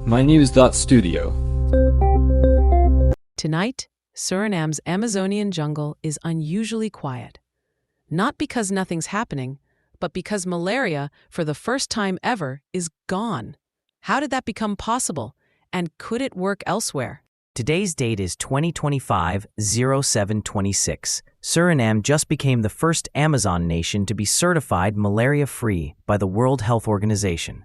mynews.studio. Tonight, Suriname's Amazonian jungle is unusually quiet. Not because nothing's happening, but because malaria, for the first time ever, is gone. How did that become possible? And could it work elsewhere? Today's date is 2025-07-26. Suriname just became the first Amazon nation to be certified malaria-free by the World Health Organization.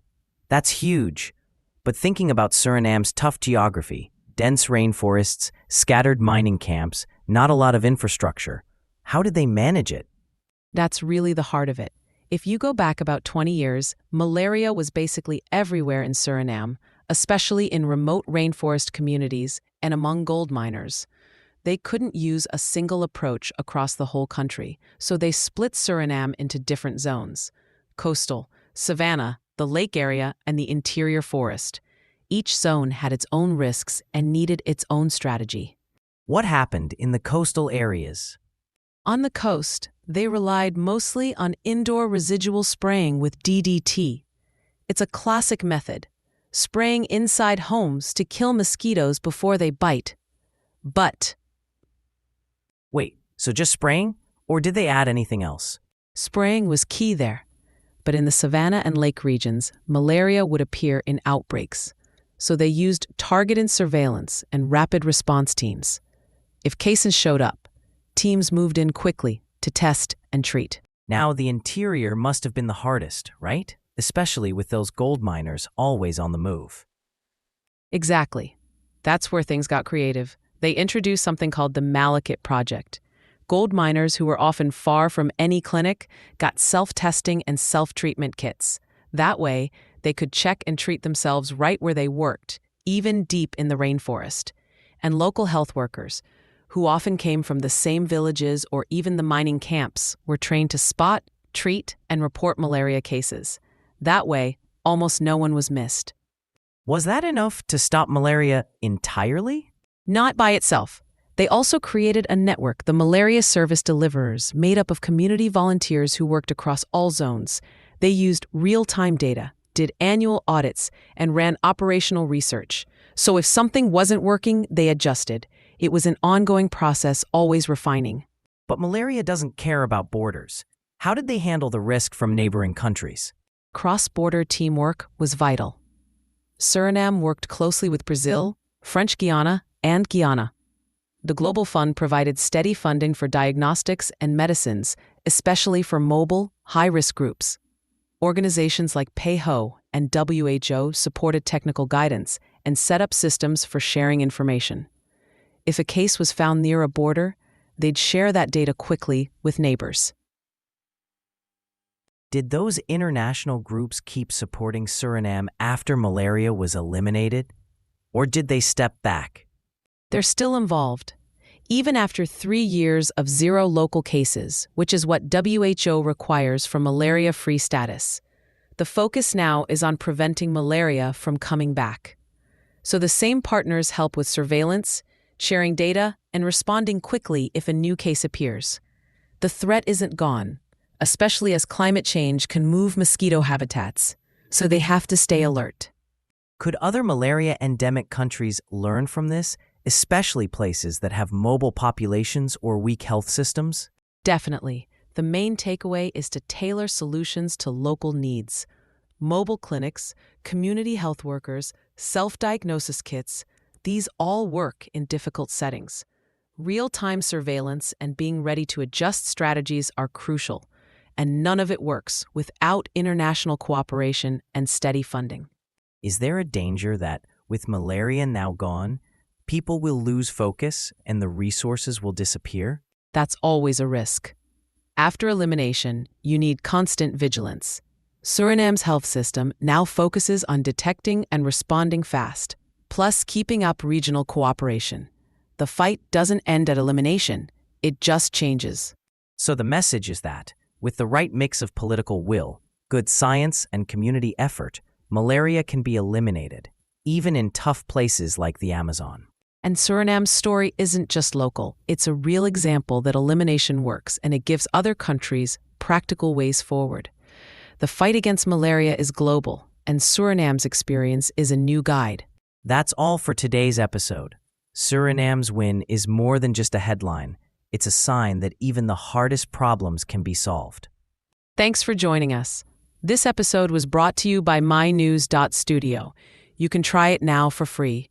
That's huge. But thinking about Suriname's tough geography, dense rainforests, scattered mining camps, not a lot of infrastructure, how did they manage it? That's really the heart of it. If you go back about 20 years, malaria was basically everywhere in Suriname, especially in remote rainforest communities and among gold miners. They couldn't use a single approach across the whole country, so they split Suriname into different zones: coastal, savanna, the lake area, and the interior forest. Each zone had its own risks and needed its own strategy. What happened in the coastal areas? On the coast, they relied mostly on indoor residual spraying with DDT. It's a classic method, spraying inside homes to kill mosquitoes before they bite. But Wait, so just spraying? Or did they add anything else? spraying was key there. But in the savanna and lake regions, malaria would appear in outbreaks. So they used targeted surveillance and rapid response teams. If cases showed up, teams moved in quickly to test and treat. Now, the interior must have been the hardest, right? Especially with those gold miners always on the move. Exactly. That's where things got creative. They introduced something called the Malaria Project. Gold miners who were often far from any clinic got self-testing and self-treatment kits. That way, they could check and treat themselves right where they worked, even deep in the rainforest. And local health workers, who often came from the same villages or even the mining camps, were trained to spot, treat, and report malaria cases. That way, almost no one was missed. Was that enough to stop malaria entirely? Not by itself. They also created a network, the Malaria Service Deliverers, made up of community volunteers who worked across all zones. They used real-time data, did annual audits, and ran operational research. So if something wasn't working, they adjusted. It was an ongoing process, always refining. But malaria doesn't care about borders. How did they handle the risk from neighboring countries? Cross-border teamwork was vital. Suriname worked closely with Brazil, French Guiana, and Guyana. The Global Fund provided steady funding for diagnostics and medicines, especially for mobile, high-risk groups. Organizations like PAHO and WHO supported technical guidance and set up systems for sharing information. If a case was found near a border, they'd share that data quickly with neighbors. Did those international groups keep supporting Suriname after malaria was eliminated? Or did they step back? They're still involved. Even after 3 years of zero local cases, which is what WHO requires for malaria-free status, the focus now is on preventing malaria from coming back. So the same partners help with surveillance, sharing data, and responding quickly if a new case appears. The threat isn't gone, especially as climate change can move mosquito habitats, so they have to stay alert. Could other malaria-endemic countries learn from this, especially places that have mobile populations or weak health systems? Definitely. The main takeaway is to tailor solutions to local needs. Mobile clinics, community health workers, self-diagnosis kits, these all work in difficult settings. Real-time surveillance and being ready to adjust strategies are crucial, and none of it works without international cooperation and steady funding. Is there a danger that, with malaria now gone, people will lose focus and the resources will disappear? That's always a risk. After elimination, you need constant vigilance. Suriname's health system now focuses on detecting and responding fast, plus keeping up regional cooperation. The fight doesn't end at elimination, it just changes. So the message is that, with the right mix of political will, good science, and community effort, malaria can be eliminated, even in tough places like the Amazon. And Suriname's story isn't just local. It's a real example that elimination works, and it gives other countries practical ways forward. The fight against malaria is global, and Suriname's experience is a new guide. That's all for today's episode. Suriname's win is more than just a headline. It's a sign that even the hardest problems can be solved. Thanks for joining us. This episode was brought to you by mynews.studio. You can try it now for free.